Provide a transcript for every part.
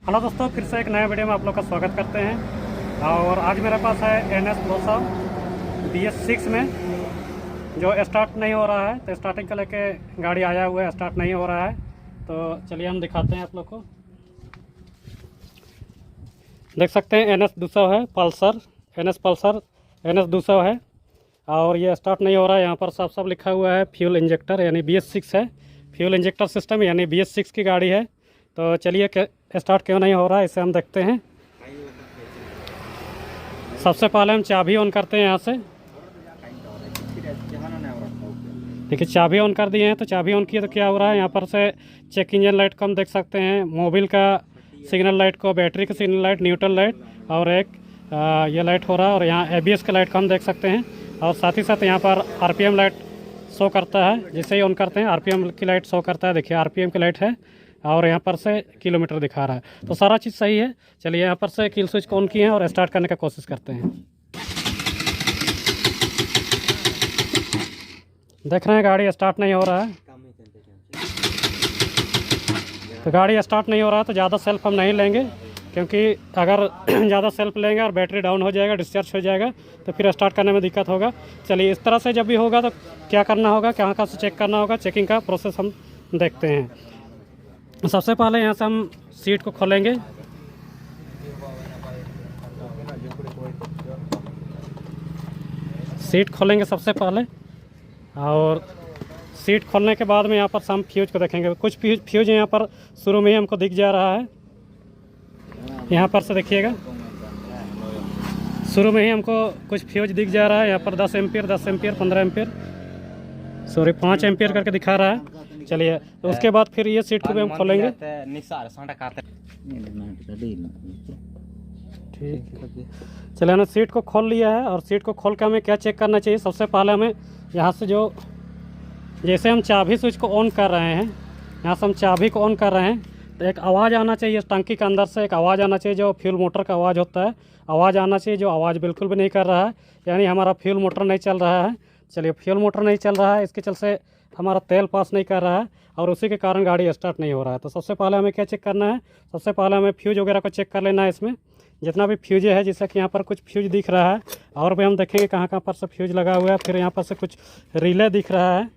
Hello दोस्तों, फिर से एक नया वीडियो में आप लोग का स्वागत करते हैं। और आज मेरे पास है NS 200 BS6 में जो स्टार्ट नहीं हो रहा है। तो स्टार्टिंग का लेके गाड़ी आया हुआ है, स्टार्ट नहीं हो रहा है। तो चलिए हम दिखाते हैं आप लोग को। देख सकते हैं NS 200 है, पल्सर NS पल्सर NS 200 है और ये स्टार्ट नहीं हो रहा है। यहाँ पर साफ साफ लिखा हुआ है फ्यूल इंजेक्टर, यानी BS6 है। फ्यूल इंजेक्टर सिस्टम यानी BS6 की गाड़ी है। तो चलिए स्टार्ट क्यों नहीं हो रहा है इसे हम देखते हैं। सबसे पहले हम चाबी ऑन करते हैं यहाँ से। देखिए चाबी ऑन कर दिए हैं। तो चाबी ऑन किए तो क्या हो रहा है, यहाँ पर से चेक इंजन लाइट को हम देख सकते हैं, मोबिल का सिग्नल लाइट को, बैटरी का सिग्नल लाइट, न्यूट्रल लाइट और एक ये लाइट हो रहा है। और यहाँ ABS का लाइट को हम देख सकते हैं। और साथ ही साथ यहाँ पर RPM लाइट शो करता है। जैसे ही ऑन करते हैं RPM की लाइट शो करता है। देखिए RPM की लाइट है और यहाँ पर से किलोमीटर दिखा रहा है। तो सारा चीज़ सही है। चलिए यहाँ पर से किल स्विच को ऑन किए हैं और स्टार्ट करने का कोशिश करते हैं। देख रहे हैं गाड़ी स्टार्ट नहीं हो रहा है। तो गाड़ी स्टार्ट नहीं हो रहा है तो ज़्यादा सेल्फ हम नहीं लेंगे, क्योंकि अगर ज़्यादा सेल्फ लेंगे और बैटरी डाउन हो जाएगा, डिस्चार्ज हो जाएगा, तो फिर स्टार्ट करने में दिक्कत होगा। चलिए इस तरह से जब भी होगा तो क्या करना होगा, कहाँ से चेक करना होगा, चेकिंग का प्रोसेस हम देखते हैं। सबसे पहले यहाँ से हम सीट को खोलेंगे। सीट खोलेंगे सबसे पहले, और सीट खोलने के बाद में यहाँ पर हम फ्यूज को देखेंगे। कुछ फ्यूज यहाँ पर शुरू में ही हमको दिख जा रहा है। यहाँ पर से देखिएगा, शुरू में ही हमको कुछ फ्यूज दिख जा रहा है। यहाँ पर 10 ampere, 10 ampere, 15 ampere, sorry 5 ampere करके दिखा रहा है। चलिए तो उसके बाद फिर ये सीट को भी हम खोलेंगे। ठीक, चलिए ना सीट को खोल लिया है। और सीट को खोल के हमें क्या चेक करना चाहिए, सबसे पहले हमें यहाँ से जो, जैसे हम चाबी स्विच को ऑन कर रहे हैं, यहाँ से हम चाबी को ऑन कर रहे हैं तो एक आवाज़ आना चाहिए टंकी के अंदर से। एक आवाज़ आना चाहिए जो फ्यूल मोटर का आवाज़ होता है, आवाज़ आना चाहिए। जो आवाज़ बिल्कुल भी नहीं कर रहा है, यानी हमारा फ्यूल मोटर नहीं चल रहा है। चलिए फ्यूल मोटर नहीं चल रहा है, इसके चल से हमारा तेल पास नहीं कर रहा है और उसी के कारण गाड़ी स्टार्ट नहीं हो रहा है। तो सबसे पहले हमें क्या चेक करना है, सबसे पहले हमें फ्यूज वगैरह को चेक कर लेना है। इसमें जितना भी फ्यूज है, जैसे कि यहाँ पर कुछ फ्यूज दिख रहा है और भी हम देखेंगे कहाँ कहाँ पर से फ्यूज लगा हुआ है। फिर यहाँ पर से कुछ रिले दिख रहा है,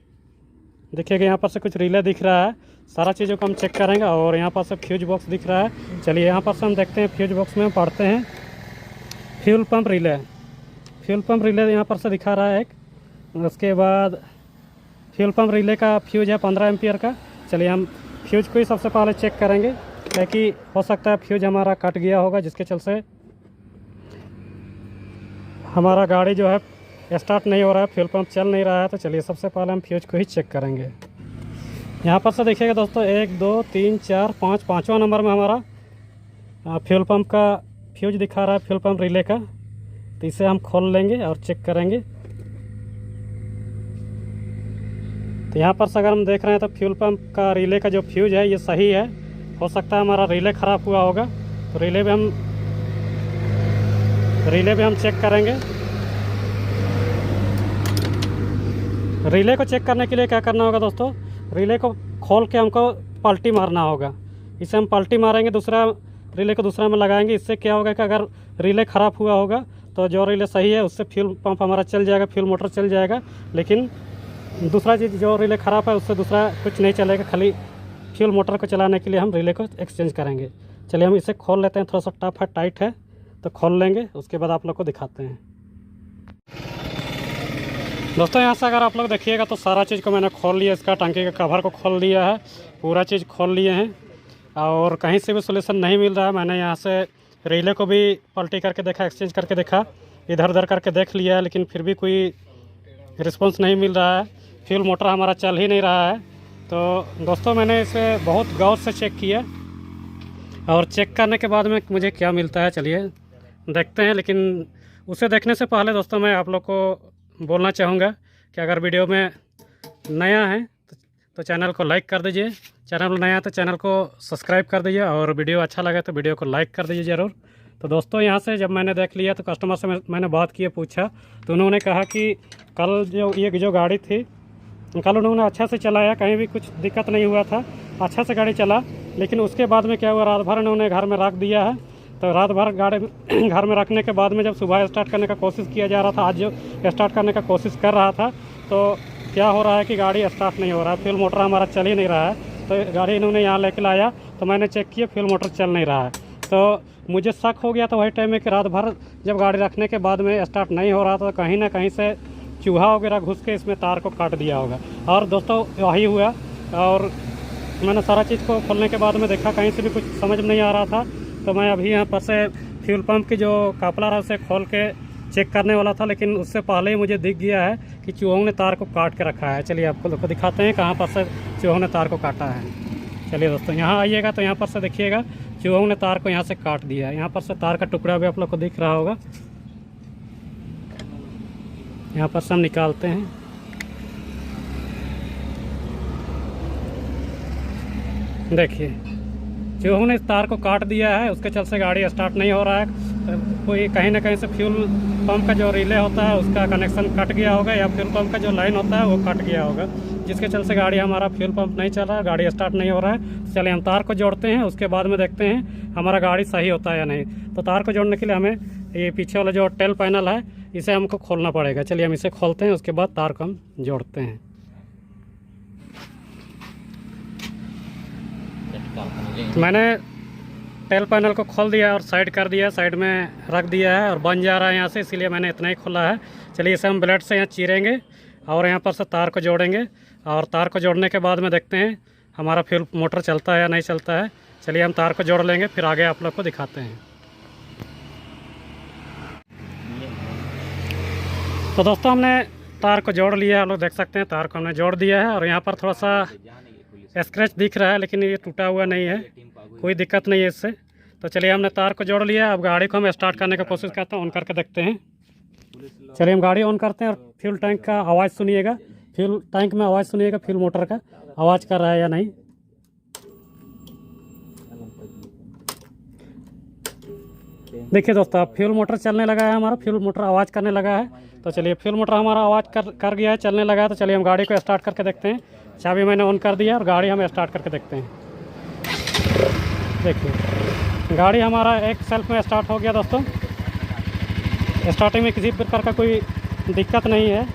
देखिएगा यहाँ पर से कुछ रिले दिख रहा है। सारा चीज़ों को हम चेक करेंगे। और यहाँ पर से फ्यूज बॉक्स दिख रहा है। चलिए यहाँ पर से हम देखते हैं, फ्यूज बॉक्स में हम पढ़ते हैं fuel pump relay. Fuel pump relay यहाँ पर से दिखा रहा है एक। उसके बाद फ्यूल पंप रिले का फ्यूज है 15 एम्पियर का। चलिए हम फ्यूज को ही सबसे पहले चेक करेंगे, ताकि हो सकता है फ्यूज हमारा कट गया होगा, जिसके चल से हमारा गाड़ी जो है स्टार्ट नहीं हो रहा है, फ्यूल पंप चल नहीं रहा है। तो चलिए सबसे पहले हम फ्यूज को ही चेक करेंगे। यहाँ पर से देखिएगा दोस्तों, 1 2 3 4 5, 5वां नंबर में हमारा फ्यूल पंप का फ्यूज दिखा रहा है, फ्यूल पंप रिले का। तो इसे हम खोल लेंगे और चेक करेंगे। तो यहाँ पर से अगर हम देख रहे हैं तो फ्यूल पंप का रिले का जो फ्यूज है ये सही है। हो सकता है हमारा रिले ख़राब हुआ होगा, तो रिले भी हम चेक करेंगे। रिले को चेक करने के लिए क्या करना होगा दोस्तों, रिले को खोल के हमको पलटी मारना होगा। इसे हम पलटी मारेंगे, दूसरा रिले को दूसरा में लगाएंगे। इससे क्या होगा कि अगर रिले ख़राब हुआ होगा तो जो रिले सही है उससे फ्यूल पंप हमारा चल जाएगा, फ्यूल मोटर चल जाएगा। लेकिन दूसरा चीज़ जो रिले ख़राब है उससे दूसरा कुछ नहीं चलेगा, खाली फ्यूल मोटर को चलाने के लिए हम रिले को एक्सचेंज करेंगे। चलिए हम इसे खोल लेते हैं। थोड़ा सा टफ है, टाइट है, तो खोल लेंगे। उसके बाद आप लोग को दिखाते हैं। दोस्तों यहाँ से अगर आप लोग देखिएगा तो सारा चीज़ को मैंने खोल लिया। इसका टंकी का कवर को खोल लिया है, पूरा चीज़ खोल लिए हैं और कहीं से भी सोल्यूशन नहीं मिल रहा है। मैंने यहाँ से रिले को भी पलटी करके देखा, एक्सचेंज करके देखा, इधर उधर करके देख लिया है, लेकिन फिर भी कोई रिस्पॉन्स नहीं मिल रहा है। फ्यूल मोटर हमारा चल ही नहीं रहा है। तो दोस्तों मैंने इसे बहुत गौर से चेक किया और चेक करने के बाद में मुझे क्या मिलता है चलिए देखते हैं। लेकिन उसे देखने से पहले दोस्तों मैं आप लोग को बोलना चाहूँगा कि अगर वीडियो में नया है तो चैनल को लाइक कर दीजिए, चैनल नया है तो चैनल को सब्सक्राइब कर दीजिए, और वीडियो अच्छा लगे तो वीडियो को लाइक कर दीजिए ज़रूर। तो दोस्तों यहाँ से जब मैंने देख लिया तो कस्टमर से मैंने बात की, पूछा, तो उन्होंने कहा कि कल जो ये जो गाड़ी थी, कल उन्होंने अच्छा से चलाया, कहीं भी कुछ दिक्कत नहीं हुआ था। अच्छा से गाड़ी चला। लेकिन उसके बाद में क्या हुआ, रात भर इन्होंने घर में रख दिया है। तो रात भर गाड़ी घर में रखने के बाद में जब सुबह स्टार्ट करने का कोशिश किया जा रहा था, आज जो स्टार्ट करने का कोशिश कर रहा था, तो क्या हो रहा है कि गाड़ी स्टार्ट नहीं हो रहा है, फ्यूल मोटर हमारा चल ही नहीं रहा है। तो गाड़ी इन्होंने यहाँ लेके लाया तो मैंने चेक किया, फ्यूल मोटर चल नहीं रहा है। तो मुझे शक हो गया था वही टाइम में कि रात भर जब गाड़ी रखने के बाद में स्टार्ट नहीं हो रहा था, तो कहीं ना कहीं से चूहा वगैरह घुस के इसमें तार को काट दिया होगा। और दोस्तों वही हुआ। और मैंने सारा चीज़ को खोलने के बाद में देखा, कहीं से भी कुछ समझ में नहीं आ रहा था। तो मैं अभी यहाँ पर से फ्यूल पंप की जो कापलर है उसे खोल के चेक करने वाला था, लेकिन उससे पहले ही मुझे दिख गया है कि चूहों ने तार को काट के रखा है। चलिए आपको लोग को दिखाते हैं कहाँ पर से चूहों ने तार को काटा है। चलिए दोस्तों यहाँ आइएगा तो यहाँ पर से देखिएगा, चूहों ने तार को यहाँ से काट दिया है। यहाँ पर से तार का टुकड़ा भी आप लोग को दिख रहा होगा। यहाँ पर से हम निकालते हैं। देखिए चूहों ने तार को काट दिया है, उसके चलते से गाड़ी स्टार्ट नहीं हो रहा है। कोई कहीं ना कहीं से फ्यूल पंप का जो रिले होता है उसका कनेक्शन कट गया होगा, या फ्यूल पंप का जो लाइन होता है वो कट गया होगा, जिसके चलते से गाड़ी हमारा फ्यूल पंप नहीं चल रहा है, गाड़ी स्टार्ट नहीं हो रहा है। चलिए हम तार को जोड़ते हैं, उसके बाद में देखते हैं हमारा गाड़ी सही होता है या नहीं। तो तार को जोड़ने के लिए हमें ये पीछे वाला जो टेल पैनल है इसे हमको खोलना पड़ेगा। चलिए हम इसे खोलते हैं, उसके बाद तार को हम जोड़ते हैं। मैंने टेल पैनल को खोल दिया और साइड कर दिया, साइड में रख दिया है और बन जा रहा है यहाँ से, इसीलिए मैंने इतना ही खोला है। चलिए इसे हम ब्लेड से यहाँ चीरेंगे और यहाँ पर से तार को जोड़ेंगे, और तार को जोड़ने के बाद में देखते हैं हमारा फ्यूल मोटर चलता है या नहीं चलता है। चलिए हम तार को जोड़ लेंगे, फिर आगे आप लोग को दिखाते हैं। तो दोस्तों हमने तार को जोड़ लिया है, आप लोग देख सकते हैं तार को हमने जोड़ दिया है। और यहाँ पर थोड़ा सा स्क्रैच दिख रहा है, लेकिन ये टूटा हुआ नहीं है, कोई दिक्कत नहीं है इससे। तो चलिए हमने तार को जोड़ लिया। अब गाड़ी को हम स्टार्ट करने की कोशिश करते हैं, ऑन करके देखते हैं। चलिए हम गाड़ी ऑन करते हैं और फ्यूल टैंक का आवाज़ सुनिएगा, फ्यूल टैंक में आवाज़ सुनिएगा, फ्यूल मोटर का आवाज़ कर रहा है या नहीं। देखिए दोस्तों अब फ्यूल मोटर चलने लगा है, हमारा फ्यूल मोटर आवाज़ करने लगा है। तो चलिए फ्यूल मोटर हमारा आवाज़ कर गया है, चलने लगा है। तो चलिए हम गाड़ी को स्टार्ट करके देखते हैं। चाबी मैंने ऑन कर दिया और गाड़ी हम स्टार्ट करके देखते हैं। देखिए गाड़ी हमारा एक सेल्फ में स्टार्ट हो गया दोस्तों। स्टार्टिंग में किसी प्रकार का कोई दिक्कत नहीं है।